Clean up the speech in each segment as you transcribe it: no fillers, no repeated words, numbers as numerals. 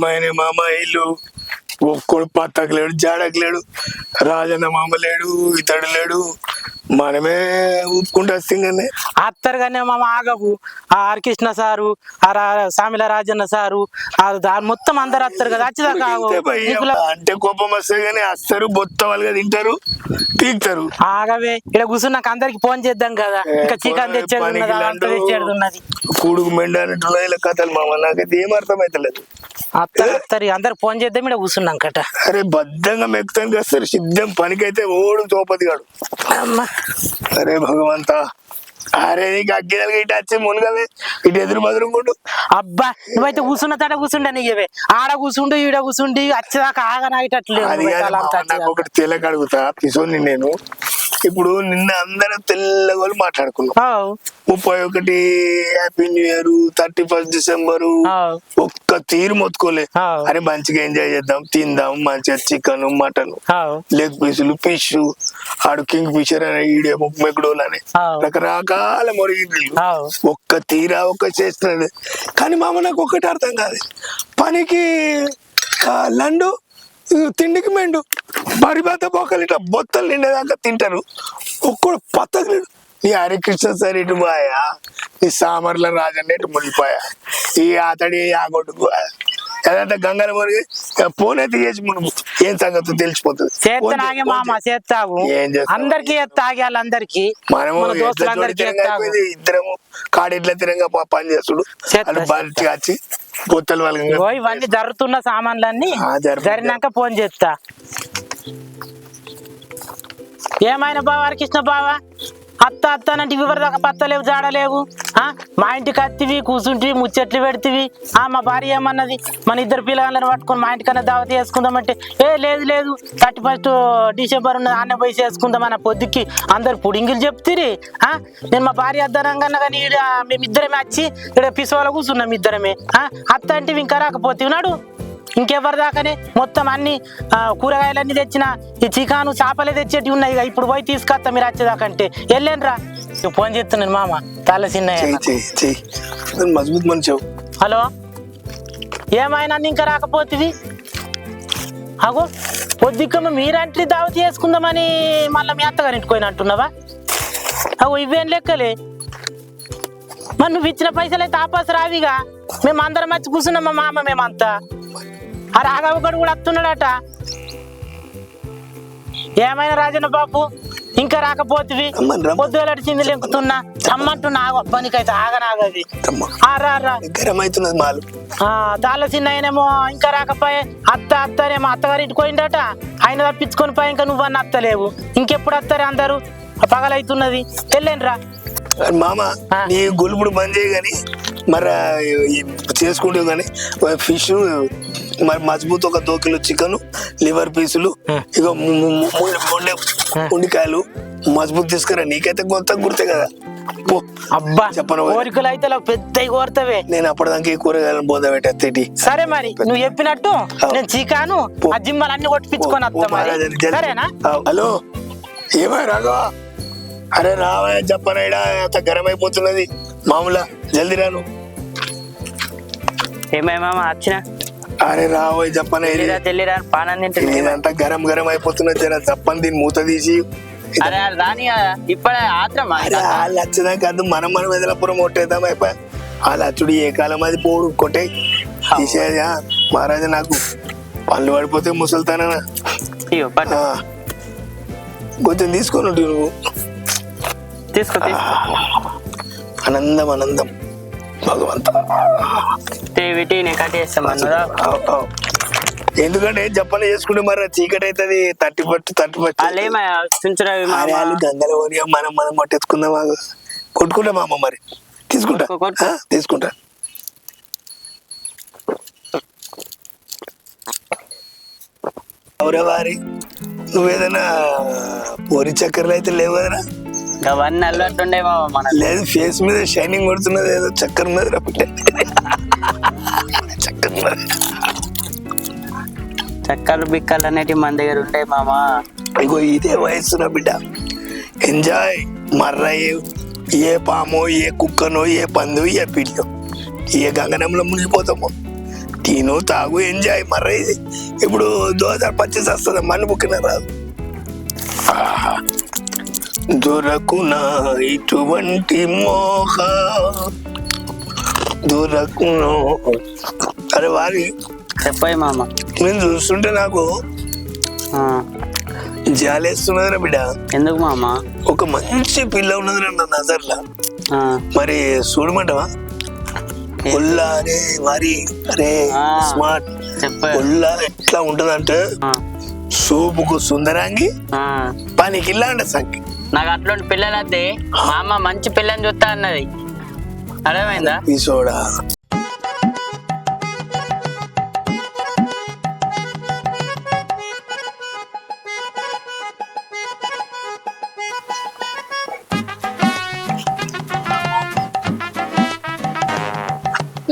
ఆగమైన మామ ఇల్లు ఒక్కడు పత్తకు లేడు జాడకు లేడు రాజన్న మామ లేడు ఇతడు లేడు మనమే ఊపుకుంటూ వస్తుంది అత్తరు కానీ మామ ఆగవు ఆ హరికృష్ణ సారు ఆ సామిల రాజన్న సారు మొత్తం అందరు వస్తారు కదా వచ్చేదాకా అంటే కోపం వస్తే గానీ వస్తారు బొత్త వాళ్ళుగా తింటారు పీకుతారు ఆగవే ఇక్కడ కూర్చున్నాక అందరికి ఫోన్ చేద్దాం కదా ఇంకా చికెన్ తెచ్చేది ఉన్నది కూడుకు మెండ అన్నట్టున్నాయి ఇలా కథలు మామ నాకైతే ఏం అర్థమైతలేదు అత్తరు అందరు ఫోన్ చేద్దాం ఇక్కడ కూర్చున్నాం కట అరే బద్ధంగా మెక్కుతానికి వస్తారు సిద్ధం పనికైతే ఓడు తోపది కాడు అరే భగవంతా అరే నీకు అగ్గిదలకి ఇటు వచ్చి మునగవే ఇటు ఎదురు బదురుకుంటు అబ్బా నువ్వైతే కూర్చున్న తట కూర్చుండే నీవే ఆడ కూర్చుండు ఈడ కూర్చుండి వచ్చేదాకా ఆగనాగేటట్లేదు ఒకటి తెలక అడుగుతా పిసోని నేను ఇప్పుడు నిన్న అందరం తెల్లగోలు మాట్లాడుకున్నాం 31 హ్యాపీ న్యూ ఇయర్ 31 డిసెంబరు ఒక్క తీరు మొత్తుకోలే అరే మంచిగా ఎంజాయ్ చేద్దాం తిందాం మంచిగా చికెన్ మటన్ లెగ్ పీసులు ఫిష్ ఆడు కింగ్ ఫిషర్ అనే ఈడేమో మెగ్డోల్ అని రకరకాల మొరిగింది ఒక్క తీరా ఒక్క చేస్తున్నాడు కానీ మామ నాకు ఒక్కటి అర్థం కాదు పనికి లండు తిండికి మెండు బరిబద్ద బొక్కలు ఇట్లా బొత్తలు నిండేదాకా తింటారు ఒక్కడు పత్తకలేడు నీ హరికృష్ణ సార్ ఇటు పోయా నీ సామర్ల రాజన్న ఇటు మునిగిపోయా ఈ అతడి ఆ కొట్టుకు అదంతా గంగల మునిగి ఫోన్ అయితే చేసి మునుగు ఏం సంగతి తెలిసిపోతుంది అందరికి అందరికి మనము ఇద్దరము కాడిట్ల తిరంగా పని చేస్తుడు బయటికి వచ్చి బొత్తలు వాళ్ళ ఇవన్నీ జరుగుతున్న సామాన్లన్నీ జరిగినాక ఫోన్ చేస్తా ఏమైనా బావా హరికృష్ణ బావా అత్త అత్తనంటే వివరి దాకా పత్తలేవు జాడలేవు మా ఇంటికి అత్తివి కూర్చుంటివి ముచ్చట్లు పెడితివి మా భార్య ఏమన్నది మన ఇద్దరు పిల్లలను పట్టుకొని మా ఇంటికన్నా దావత చేసుకుందామంటే లేదు 31 డిసెంబర్ ఉన్నది అన్న పోయి చేసుకుందాం అన్న పొద్దుకి అందరు పుడింగిలు చెప్తిరి నేను మా భార్య అద్దనంగా కానీ మేమిద్దరమే వచ్చి ఇక్కడ పిసోల కూర్చున్నాం ఇద్దరమే అత్త అంటే ఇంకా రాకపోతే ఉన్నాడు ఇంకెవరి దాకానే మొత్తం అన్ని కూరగాయలన్నీ తెచ్చిన ఈ చికాను చేపలే తెచ్చేటి ఉన్నాయి ఇప్పుడు పోయి తీసుకొస్తా మీరు వచ్చేదాకంటే వెళ్ళండి ఫోన్ చేస్తున్నాను మామ తల చిన్న మజబూత్ మంచి హలో ఏమైనా ఇంకా రాకపోతుంది అగో పొద్దుకమ్మ మీరంటే దావతి చేసుకుందామని మళ్ళీ మీ అత్తగారింటికి పోయినట్టున్నావా అగో ఇవేం లెక్కలే మరి నువ్వు ఇచ్చిన పైసలు అయితే ఆపాసు రావిగా మేము అందరం వచ్చి కూర్చున్నాం మా మామ మేమంతా ఆ రాఘవగడు కూడా వస్తున్నాడట ఏమైనా రాజన్న బాబు ఇంకా రాకపోతివి పొద్దులడిచింది లెంకుతున్నా రమ్మంటున్నా పనికైతే ఆగనాగది తాళ్ళ చిన్న ఆయనేమో ఇంకా రాకపోయే అత్తనేమో అత్తగారింటికి పోయిండట ఆయన తప్పించుకొని పోయి ఇంకా నువ్వన్న అత్తలేవు ఇంకెప్పుడు వస్తారు అందరూ పగలైతున్నది వెళ్ళండిరా మామ నీ గొలుపుడు బంద్ చేయ గాని మరి చేసుకుంటే గానీ ఫిష్ మరి మజబూత్ ఒక 2 కిలో చికెన్ లివర్ పీసులు ఇక ఉండికాయలు మజబూత్ తీసుకురా నీకైతే కొత్త గుర్తే కదా అబ్బా చెప్పను కోరికలు అయితే పెద్ద కోరుతావే నేను అప్పటిదాకా కూరగాయలను బోధ పెట్టేది సరే మరి నువ్వు చెప్పినట్టు నేను చికెన్ ఆ జిమ్మలు అన్ని కొట్టించుకొని వస్తా సరేనా హలో ఏమై రాఘవ అరే రావే చెప్పనైడా అంత గరం అయిపోతున్నది మామూలా జల్దీ రాను ఏమేమా వచ్చిన అరే రావోయ్ చెప్పనే ఇదంతా గరం అయిపోతున్నది జర చెప్పని దీన్ని మూత తీసి వాళ్ళు వచ్చినా కాదు మనం వెదలపురం కొట్టేద్దాం అయిపోయా వాళ్ళు అచ్చుడు ఏ కాలం అది పోడు కొట్టే తీసేదా మహారాజా నాకు పళ్ళు పడిపోతే ముసలితానా కొంచెం తీసుకొని ఉంటు నువ్వు తీసుకో ఆనందం భగవంత ఎందుకంటే జప్పని చేసుకుంటే మరి చీకటి అవుతుంది 30 గంగలు మనం కొట్టేసుకుందాం కొట్టుకుంటాం అమ్మ మరి తీసుకుంటా వారి నువ్వేదైనా పోరి చక్కర్లు అయితే లేవు కదరా అవన్నీ అల్లట్టుండే లేదు ఫేస్ మీద షైనింగ్ కొడుతున్నది ఏదో చక్కర ఉన్నది రా బిడ్డ చక్కలు బిక్కలు అనేటివి మన దగ్గర ఉండే మామా ఇగో ఇదే వయస్సున బిడ్డ ఎంజాయ్ మర్ర ఏ పామో ఏ కుక్కనో ఏ పందు ఏ పిల్లో ఏ గంగనంలో మునిగిపోతామో తిను తాగు ఎంజాయ్ మర్ర ఇది ఇప్పుడు దోశ పచ్చేసి వస్తుంది మళ్ళీ బుక్కిన రాదు ఆహా. దొరకునా ఇటువంటి మోహ దొరకును అరే వారి చెప్పాయి మామ. నేను చూస్తుంటే నాకు ఆ, జాలేస్తున్నదిరా బిడ్డ ఎందుకు మామ? ఒక మంచి పిల్ల ఉన్నదిరా నా నజర్లా ఆ, మరి చూడమంటావా ఒల్లా అరే మరి అరే ఆ. స్మార్ట్ చెప్పాయి. ఒల్లా ఎట్లా ఉంటదంటే ఆ, సూపుకు సుందరాంగి ఆ. పనికి ఇల్లా అంటే సంఖ్య నాకు అట్లాంటి పిల్లలు వద్దే. మా అమ్మ మంచి పిల్లని చూస్తా అన్నది. అర్థమైందా? ఈ soda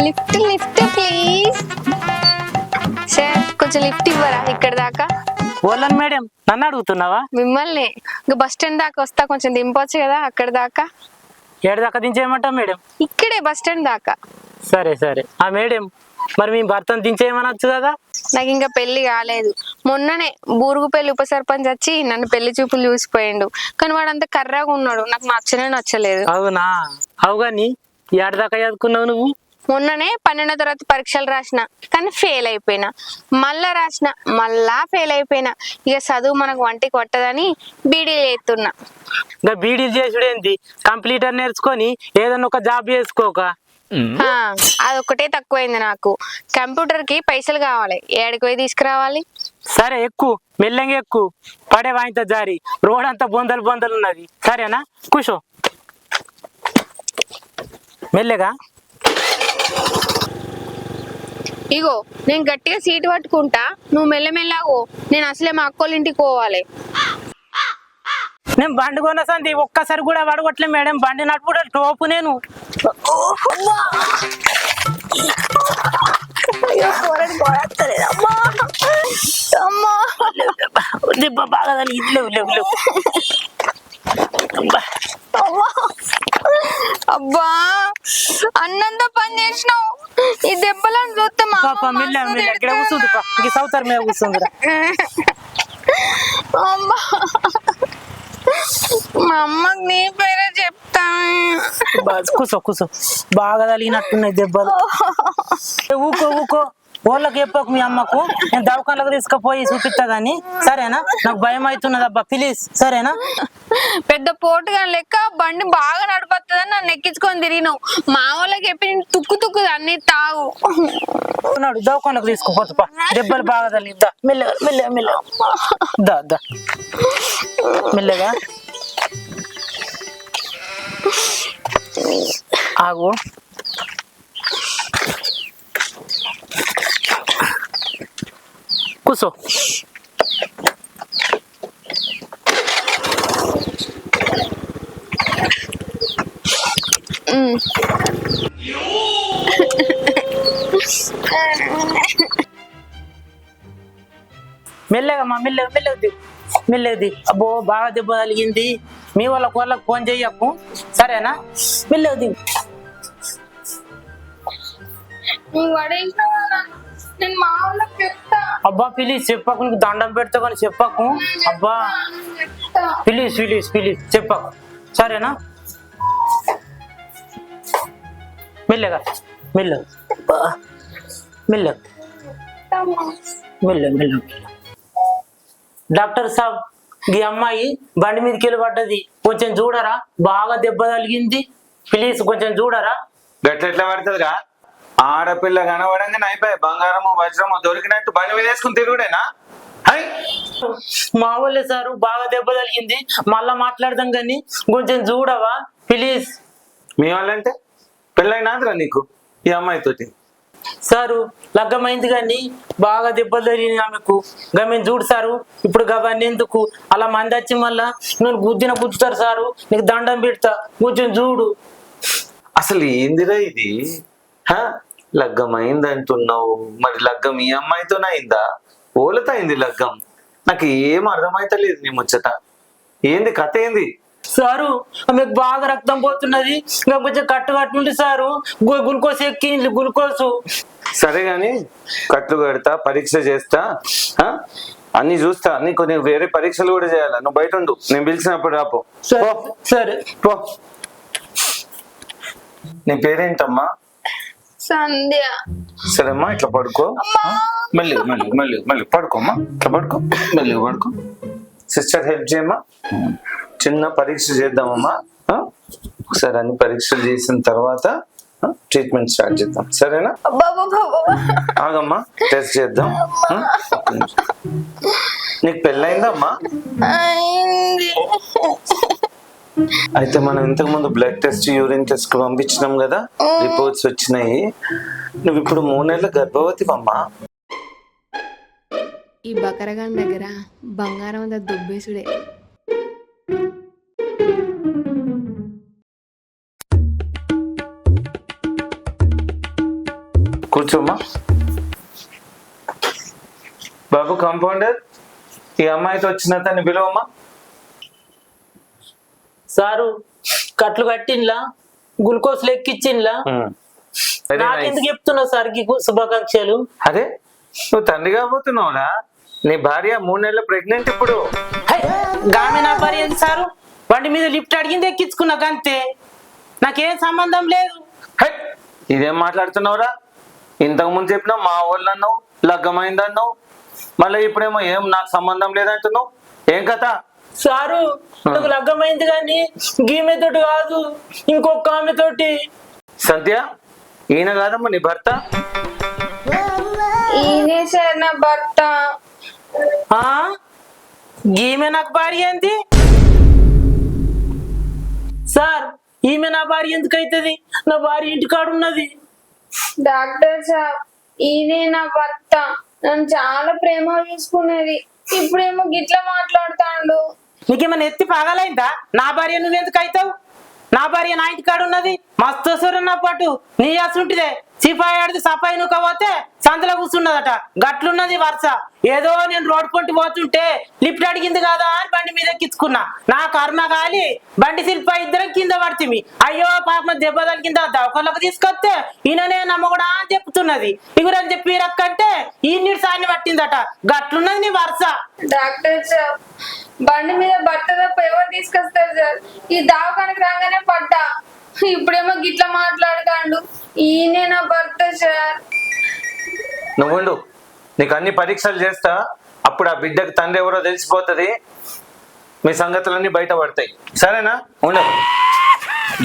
lift lift please sir, కొంచెం లిఫ్ట్ ఇవ్వరా ఇక్కడ దాకా? ఓలన్ మేడం నన్ను అడుగుతున్నావా? మిమ్మల్ని ఇంకా బస్ స్టాండ్ దాకా వస్తా, కొంచెం దింపొచ్చు కదా అక్కడ దాకా. ఏడు దాకా దించేయమంటావు మేడం? ఇక్కడే బస్ స్టాండ్ దాకా. సరే సరే. ఆ మేడం మరి మీ భర్తను దించేయమనొచ్చు కదా? నాకు ఇంకా పెళ్లి కాలేదు. మొన్ననే బూరుగు పెళ్లి ఉప సర్పంచ్ వచ్చి నన్ను పెళ్లి చూపులు చూసిపోయిండు. కానీ వాడు అంత కర్రగా ఉన్నాడు, నాకు నచ్చనే నచ్చలేదు. అవునా? అవుగాని ఏడు దాకా చదువుకున్నావు నువ్వు? మొన్ననే 12వ తరగతి పరీక్షలు రాసిన, కానీ ఫెయిల్ అయిపోయినా. మళ్ళా రాసిన, మళ్ళా ఫెయిల్ అయిపోయినా. ఇక చదువు మనకు వంటికి పట్టదని బీడీలు చేస్తున్నా. ఇంకా బీడీలు చేసుడేంది? కంప్లీటర్ నేర్చుకొని ఏదన్నా ఒక జాబ్ చేసుకోక. ఆ, అదొక్కటే తక్కువైంది నాకు. కంప్యూటర్ కి పైసలు కావాలి, ఏడికి పోయి తీసుకురావాలి? సరే ఎక్కు, మెల్లంగా ఎక్కు. పడే వాయింత జారి రోడ్ అంతా బొందలు బొందలు ఉన్నది. సరేనా? కూర్చో మెల్లగా. ఇగో నేను గట్టిగా సీటు పట్టుకుంటా, నువ్వు మెల్లమెల్లాగో. నేను అసలే మా అక్కోళ్ళ ఇంటికి పోవాలి. నేను బండి కొన్న సంది ఒక్కసారి కూడా పడగొట్టలే మేడం. బండి నడుపుడు టోపు నేను. దెబ్బ బాగా తగిలింది. లేవు లేవు లేవు. అబ్బా, అన్నంత పని చేసినావు. ఈ దెబ్బలను చూస్తే మా పాప అమ్మ మెల్ల మస్తు మెల్ల ఇక్కడ కూర్చుంది. ఇంక సౌతర్ మీద కూర్చుందిరా. అమ్మా, మా అమ్మకి నీ పేరే చెప్తా. కూర్చో కూర్చో. బాగా తగిలినట్టున్నాయి దెబ్బలు. ఊకో ఊకో. వాళ్ళకి చెప్పకు మీ అమ్మకు. నేను దవాఖానలకు తీసుకుపోయి చూపిస్తాదని. సరేనా? నాకు భయం అవుతున్నది అబ్బా, ప్లీజ్. సరేనా? పెద్ద పోటుగా లెక్క బండి బాగా నడిపోతుందని నన్ను ఎక్కించుకొని తిరిగినావు. మా వాళ్ళకి చెప్పి నేను తుక్కు తుక్కు అన్ని తాగు. నాడు దవాఖానకు తీసుకుపోతా. దెబ్బలు బాగా తగిలిద్దా. మెల్లగా మెల్లగా మెల్లగా. దా దా మెల్లగా ఆగు. కూర్చో. మెల్లగా మా మెల్లగా మెల్లది మెల్లది. అబ్బో బాగా దెబ్బ తగిలింది. మీ వాళ్ళకి ఫోన్ చెయ్యకు. సరేనా? మెల్లది. నేను మా వాళ్ళకి చెప్తా. అబ్బా ప్లీజ్ చెప్పకు. నీకు దండం పెడతా కానీ చెప్పకు. అబ్బా ప్లీజ్ ప్లీజ్ ప్లీజ్ చెప్పకు. సరేనా? మెల్లగా మెల్లగా మెల్లగా మెల్లగా మెల్లగా. డాక్టర్ సాబ్, ఈ అమ్మాయి బండి మీదకి వెళ్ళి పడ్డది. కొంచెం చూడరా. బాగా దెబ్బ తగిలింది. ప్లీజ్ కొంచెం చూడరా. గట్లెట్లా పడుతుందిరా? ఆడపిల్ల కనబడంగానే అయిపోయి బంగారము వజ్రము దొరికినట్టు బండి మీద వేసుకుని తిరుగుడేనా? హై, మా వాళ్ళే సారు, బాగా దెబ్బ తగిలింది. మళ్ళా మాట్లాడదాం కానీ కొంచెం చూడవా ప్లీజ్. మీ వాళ్ళంటే పెళ్ళైనాదిరా నీకు ఈ అమ్మాయితోటి? సారు లగ్గమైంది కానీ బాగా దెబ్బలు తగిలింది ఆమెకు. గమని చూడు సారు. ఇప్పుడు గవన్నీ ఎందుకు? అలా మంది వచ్చి మళ్ళా నేను గుద్దుతారు సారు. నీకు దండం పెడతా. కొంచెం చూడు. అసలు ఏందిరా ఇది? లగ్గం అయింది అంటున్నావు, మరి లగ్గం ఈ అమ్మాయితోనే అయిందా? ఓలతో అయింది లగ్గం? నాకు ఏం అర్థమైతలేదు నీ ముచ్చట. ఏంది కథ ఏంది? సారు ఆమెకు బాగా రక్తం పోతున్నది. ఇంకా కొంచెం కట్టు కట్టుండి సారు. గ్లూకోజ్ ఎక్కింది. గ్లూకోజ్ సరే గాని కట్లు కడతా, పరీక్ష చేస్తా, ఆ? అన్ని చూస్తా, అన్ని కొన్ని వేరే పరీక్షలు కూడా చేయాలి. నువ్వు బయట ఉండు, నేను పిలిచినప్పుడు రాపో. సరే పో. నీ పేరేంటమ్మా? సంధ్య. సరేమ్మా, ఇట్లా పడుకో. మళ్ళీ మళ్ళీ మళ్ళీ మళ్ళీ పడుకోమ్మా, ఇట్లా పడుకో, మళ్ళీ పడుకో. సిస్టర్ హెల్ప్ చేయమ్మా. చిన్న పరీక్ష చేద్దామమ్మా. ఒకసారి అన్ని పరీక్షలు చేసిన తర్వాత ట్రీట్మెంట్ స్టార్ట్ చేద్దాం, సరేనా? ఆగమ్మా, టెస్ట్ చేద్దాం. ఒక్క నిమిషం. నీకు పెళ్ళయిందమ్మా? అయితే మనం ఇంతకు ముందు బ్లడ్ టెస్ట్, యూరిన్ టెస్ట్ కు పంపించినాం కదా, రిపోర్ట్స్ వచ్చినాయి. నువ్వు ఇప్పుడు 3 నెలల గర్భవతివమ్మా. ఈ బకరగాన్ దగ్గర బంగారం అంతా దుబ్బేసుడే. కూర్చోమ్మా. బాబు కాంపౌండర్, ఈ అమ్మాయితో వచ్చిన తను పిలువమ్మా. సారు కట్లు కట్టిన్లా, గ్లూకోజ్ లెక్కిచ్చిండ్లా. నాకెందుకు చెప్తున్నావు సార్ శుభాకాంక్షలు? అరే, నువ్వు తండ్రి కాబోతున్నావురా. నీ భార్య 3 నెలల ప్రెగ్నెంట్ ఇప్పుడు. గామె నా భార్య ఏంది సారు? బండి మీద లిఫ్ట్ అడిగింది ఎక్కించుకున్నా అంతే, నాకేం సంబంధం లేదు. ఇదేం మాట్లాడుతున్నావురా? ఇంతకు ముందు చెప్పినావు మా వాళ్ళు అన్నావు, లగ్గమైంది అన్నావు, మళ్ళీ ఇప్పుడేమో ఏం నాకు సంబంధం లేదంటున్నావు. ఏం కథ? సారు నాకు లగ్గమైంది కానీ గీమెతోటి కాదు, ఇంకొక ఆమెతోటి. సంధ్య, ఈయన కాదమ్మా నీ భర్త? ఈయనే సార్ నా భర్త. ఈమె నాకు భార్య ఏంది సార్? ఈమె నా భార్య ఎందుకు అవుతుంది? నా భార్య ఇంటికాడ ఉన్నది. డాక్టర్ సార్, ఈయనే నా భర్త. నన్ను చాలా ప్రేమ చూసుకునేది, ఇప్పుడేమో గిట్లా మాట్లాడుతాడు. నీకేమన్నా ఎత్తి పగలైందా? నా భార్య నువ్వెందుకు అవుతావు? నా భార్య నా ఇంటికాడ ఉన్నది, మస్తు సూరన్న పాటు. నీ అసుంటిదే సిపాయి ఆడిది సపాయి నువ్వు పోతే సంతలో కూర్చున్నదట, గట్లున్నది వరుస. ఏదో నేను రోడ్ పొంటి పోతుంటే లిఫ్ట్ అడిగింది కదా అని బండి మీద ఎక్కించుకున్నా. నా కర్మ కాలి బండి శిల్ప ఇద్దరం కింద పడుతుంది. అయ్యో పాప దెబ్బ తగిలింద దవకలకు తీసుకొస్తే ఈయననే నమ్మకూడా అని చెప్తున్నది. ఇగురని చెప్పి రక్కంటే ఈ నీటి సాన్ని పట్టిందట, గట్లున్నది నీ వరుస. డాక్టర్ సార్, బండి మీద భర్త తప్ప ఎవరు తీసుకొస్తారు సార్? ఈ దావకానికి రాగానే పడ్డా, ఇప్పుడేమో గిట్లా మాట్లాడతాడు. ఈయనే నా భర్త సార్. నువ్వుండు, నీకు అన్ని పరీక్షలు చేస్తా, అప్పుడు ఆ బిడ్డకు తండ్రి ఎవరో తెలిసిపోతుంది, మీ సంగతులన్నీ బయట పడతాయి, సరేనా? ఉండు,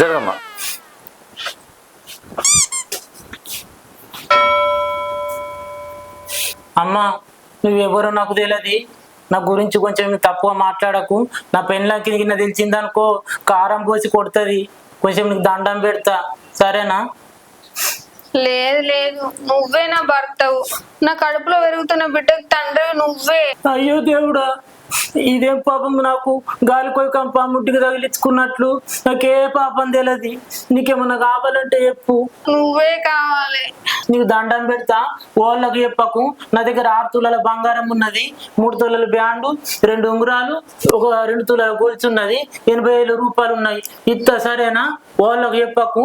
జరగమ్మా. అమ్మా, నువ్వెవరో నాకు తెలియదు, నా గురించి కొంచెం తప్పుగా మాట్లాడకు. నా పెళ్ళకి కింద తెలిసిందనుకో కారం పోసి కొడుతుంది. కొంచెం నీకు దండం పెడతా, సరేనా? లేదు లేదు, నువ్వే నా భర్తవు. నా కడుపులో పెరుగుతున్న బిడ్డకు తండ్రి నువ్వే. అయ్యో దేవుడా, ఇదేం పాపం నాకు? గాలికోయి కంప ముట్టికి తగిలించుకున్నట్లు. నాకే పాపం తెలియదు. నీకేమన్నా కావాలంటే చెప్పు, నువ్వే కావాలి. నీకు దండం పెడతా, వాళ్ళకి చెప్పకు. నా దగ్గర 6 తులాల బంగారం ఉన్నది, 3 తులాల బ్యాండు, 2 ఉంగరాలు, ఒక 2 తులాల గొలుసు ఉన్నది, 80,000 రూపాయలు ఉన్నాయి. ఇత్త, సరేనా? వాళ్ళకి చెప్పకు.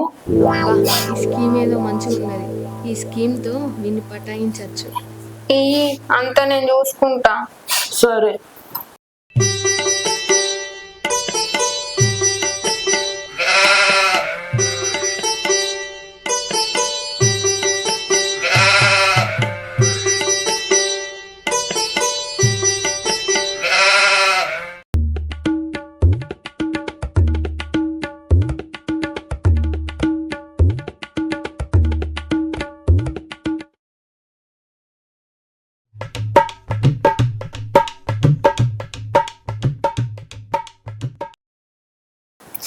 ఈ స్కీమ్ ఏదో మంచిగా ఉన్నది, ఈ స్కీమ్ తో నిన్ను పటాయించచ్చు. అంతా నేను చూసుకుంటా. సరే.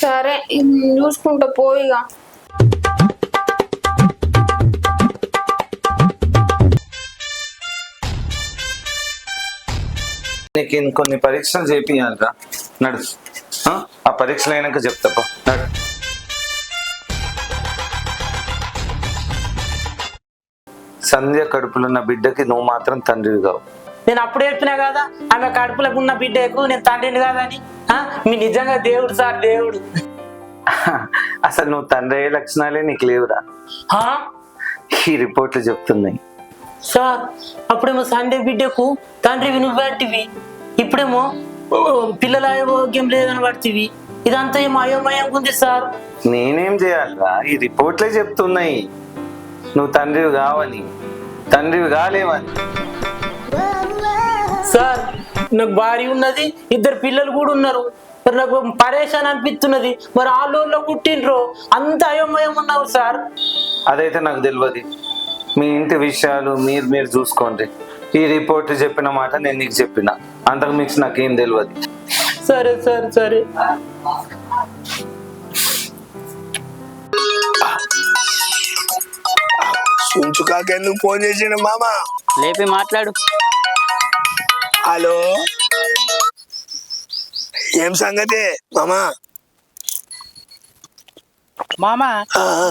సరే, చూసుకుంటా పోయిగా. నీకు ఇంకొన్ని పరీక్షలు చేపియాలిరా, నడు. ఆ పరీక్షలు అయినాక చెప్తాపా, నడు. సంధ్య కడుపులున్న బిడ్డకి నువ్వు మాత్రం తండ్రివి కావు. నేను అప్పుడు చెప్పినా కదా, ఆమె కడుపులకు ఉన్న బిడ్డకు నేను తండ్రిని కాదని. మీ నిజంగా దేవుడు సార్, దేవుడు. అసలు నువ్వు తండ్రి అయ్యే లక్షణాలే నీకు లేవురా. ఈ రిపోర్ట్లు చెప్తున్నాయి. సార్ అప్పుడేమో సండే బిడ్డకు తండ్రివి నువ్వేంటివి, ఇప్పుడేమో పిల్లల ఆరోగ్యం లేదని పడుతుంది. ఇదంతా ఏమో అయోమయంగా ఉంది సార్. నేనేం చేయాలిరా, ఈ రిపోర్ట్లే చెప్తున్నాయి నువ్వు తండ్రివి కావని, తండ్రివి కాలేవని. సార్ నాకు భార్య ఉన్నది, 2 పిల్లలు కూడా ఉన్నారు. మరి నాకు పరేషాన్ అనిపిస్తున్నది. మరి ఆళ్ళూరులో పుట్టినరు, అంత అయోమయం ఉన్నావు సార్. అదైతే నాకు తెలియదు. మీ ఇంటి విషయాలు మీరు చూసుకోండి. ఈ రిపోర్ట్ చెప్పిన మాట నేను నీకు చెప్పిన, అంతకు మించి నాకేం తెలియదు. సరే సార్ సరే. సుంచుకాకెందుకు ఫోన్ చేసిన మామ? లేపి మాట్లాడు. హలో, ఏం సంగతి మామా? మామా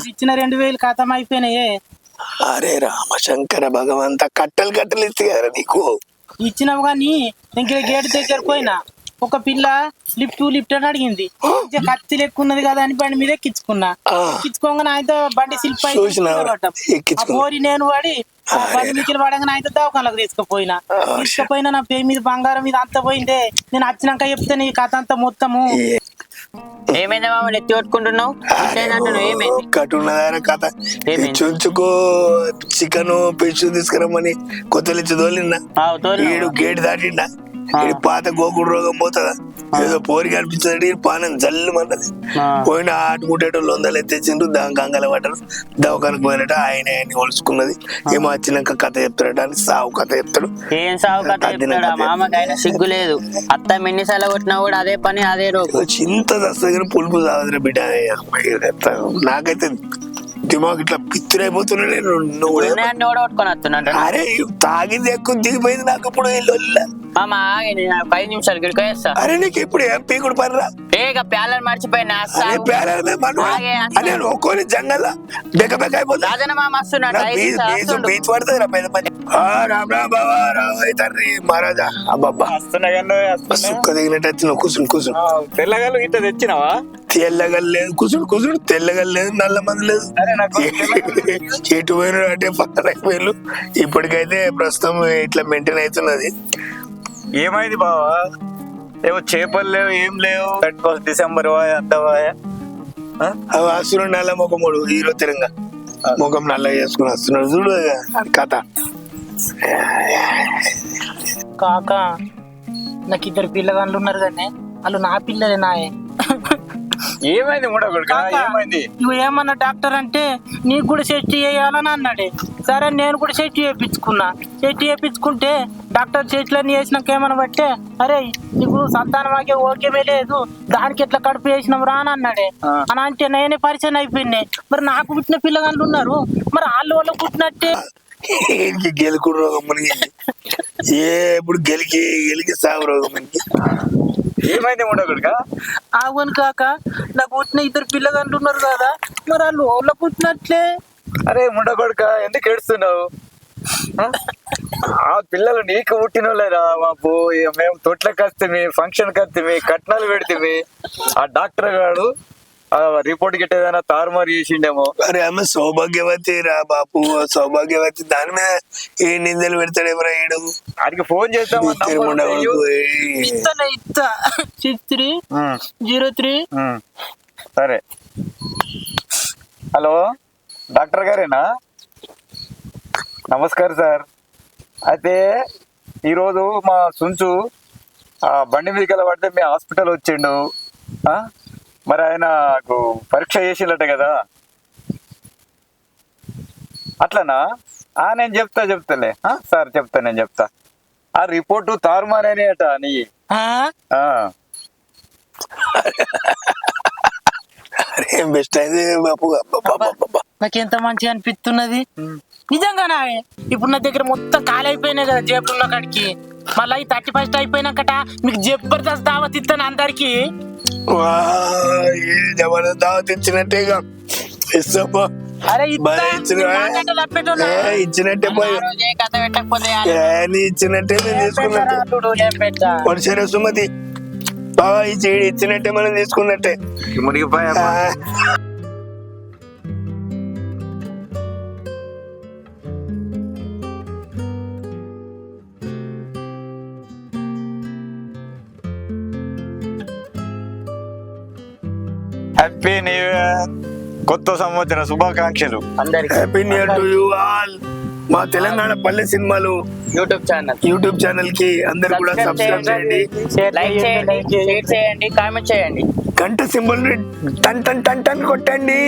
ఇచ్చిన 2000 ఖతం అయిపోయినాయే. అరే రామశంకర భగవంత, కట్టలు కట్టలు ఇస్తే కదా నీకు. ఇచ్చినావు కానీ ఇంక గేట్ దగ్గర పోయినా ఒక పిల్ల లిఫ్ట్ అని అడిగింది. కత్తి లెక్కున్నది కదా అని బండి మీద ఎక్కించుకున్నా. ఎక్కించుకోగానే ఆయనతో బండి శిల్ప పోరి నేను వాడి బండి మిక్కిలు పడగానే ఆయనతో దవాఖానలకు తీసుకుపోయినా నా పేరు మీద బంగారం మీద అంత పోయిందే. నేను వచ్చినాక చెప్తే నీ కథ అంతా మొత్తము. ఏమైందా మామూలు ఎత్తి కొట్టుకుంటున్నావు? కట్టున్నదారా కథ. చుంచుకో చికెన్ ఫిష్ తీసుకురమ్మని కొత్తలిచ్చి తోలిన్నా, ఈడు గేట్ దాటిండా. పాత గోకుడు రోగం పోతుందా? ఏదో పోరి కనిపించదండి, పానం జల్లు అన్నది. పోయిన ఆటుకుంటేటోళ్ళు 100 ఎత్తేసిండ్రు, దాని కంగాల పడ్డారు. దవాఖానకు పోయినట్టు ఆయన ఒలుచుకున్నది. ఏమో వచ్చినాక కథ చెప్తాడట అని సావు కథ చెప్తాడు. ఏం సావు కథ చెప్తాడు? మామకైనా సిగ్గు లేదు. అత్త ఎన్నిసార్లు కొట్టినా కూడా అదే పని అదే రోగం. చింత దస్తగిన పులుపు సాగుతున్నా బిడ్డ. నాకైతే దిమాగ్ ఇట్లా పిచ్చిరైపోతున్నా. అరే తాగింది ఎక్కువ దిగిపోయింది నాకు ఇప్పుడు. మామ 5 నిమిషాలు గిడికేస్తా. అరే నీకు ఇప్పుడు ఏం పీకుడు పనిరా? ప్యాలర్ మర్చిపోయినా ఒక్కోని జంగల్ బెక్క బెక్క అయిపోతుంది. బీచ్ పడుతుంది రా పెద్ద మంది. రామ్ రామ్ బాబా రాబోయ్ తండ్రి మహారాజా. అబ్బాబ్బా సుక్క దిగినట్టు వచ్చినావు. కూర్చుని తెల్లగల్లు ఇట్లా తెచ్చినావా? తెల్లగల్ లేదు, కూర్చుడు తెల్లగల్ లేదు, నల్ల మంది లేదు. ఎటు పోయిన అంటే పక్కన పోయిన. ఇప్పటికైతే ప్రస్తుతం ఇట్లా మెయింటైన్ అవుతున్నది. ఏమైంది బావా? ఏమో చేపలు లేవు, ఏం లేవు. 31 డిసెంబర్ అంతవాయ వస్తున్నాడు నల్ల ముఖముడు హీరో తిరంగా ముఖం నల్ల చేసుకుని వస్తున్నాడు చూడు కథ. కాకా నాకు 2 పిల్లగాళ్ళు ఉన్నారు కానీ వాళ్ళు నా పిల్లలే నాయే. ఏమైంది ఏమైంది? నువ్వు ఏమన్నా డాక్టర్ అంటే నీకు కూడా సెట్ చేయాలని అన్నాడే. సరే నేను కూడా సెట్ చేయించుకుంటే డాక్టర్ సెట్లన్నీ వేసినాక ఏమన్నా బట్టే, అరే నీకు సంతానం ఆగే ఓకేమే లేదు, దానికి ఎట్లా కడుపు వేసినాం రా అని అన్నాడే. అని అంటే నేనే పరిచయం అయిపోయినాయి. మరి నాకు పుట్టిన పిల్లగాళ్ళు ఉన్నారు, మరి వాళ్ళు పుట్టినట్టే. గెలుకుడు రోగం మనకి ఎప్పుడు గెలికి సాగు రోగం మనకి. ఏమైంది ఉండకూడగా? అవును కాక, నాకు పుట్టిన 2 పిల్లగాళ్ళు ఉన్నారు కదా, మరి వాళ్ళు పుట్టినట్లే. అరే ముండకొడుక, ఎందుకు ఏడుస్తున్నావు? ఆ పిల్లలు నీకు పుట్టిన వాళ్ళరా బాబు. మేము తొట్లకి వస్తే, ఫంక్షన్ వస్తే, కట్నాలు పెడితే ఆ డాక్టర్ గారు రిపోర్ట్ గిట్ట ఏదైనా తారుమారు చేసిండేమో. అరే ఆమె సౌభాగ్యవతి రా బాపు, సౌభాగ్యవతి. దాని మీద ఏ నిందలు పెడతాడేమరా ఏడు. ఆయనకి ఫోన్ చేద్దాం. 6303. సరే. హలో, డాక్టర్ గారేనా? నమస్కారం సార్. అయితే ఈరోజు మా సుంచు బండి మీదకి పడితే మీ హాస్పిటల్ వచ్చిండు. మరి ఆయనకు పరీక్ష చేసినట్ట కదా? అట్లనా? నేను చెప్తాలే సార్, నేను చెప్తా. ఆ రిపోర్టు తారుమారేనే అట నీ. బెస్ట్ అయితే బాపు. నాకు ఎంత మంచిగా అనిపిస్తున్నది నిజంగానా. ఇప్పుడు నా దగ్గర మొత్తం ఖాళీ అయిపోయినాయి కదా జేబులున్న కాడికి. మళ్ళీ 31st అయిపోయినాకట మీకు జబర్దస్త్ దావత్ ఇస్తాను అందరికి. జబర్దస్త్ దావత్ ఇచ్చినట్టేగా ఇస్తాపో. అరే ఇచ్చినట్టే పోయి ఇచ్చినట్టే తీసుకున్నట్టే. సరే సుమతి బాబా ఇచ్చినట్టే మనం తీసుకున్నట్టే. మునిగిపోయా. హ్యాపీ న్యూ ఇయర్, కొత్త సంవత్సర శుభాకాంక్షలు. అందరికి happy new year to you all. మా తెలంగాణ పల్లె సినిమాలు యూట్యూబ్ ఛానల్ కి అందరు కూడా సబ్స్క్రైబ్ చేయండి, లైక్ చేయండి, షేర్ చేయండి, కామెంట్ చేయండి. గంట సింబల్ టన్ టన్ టన్ టన్ కొట్టండి.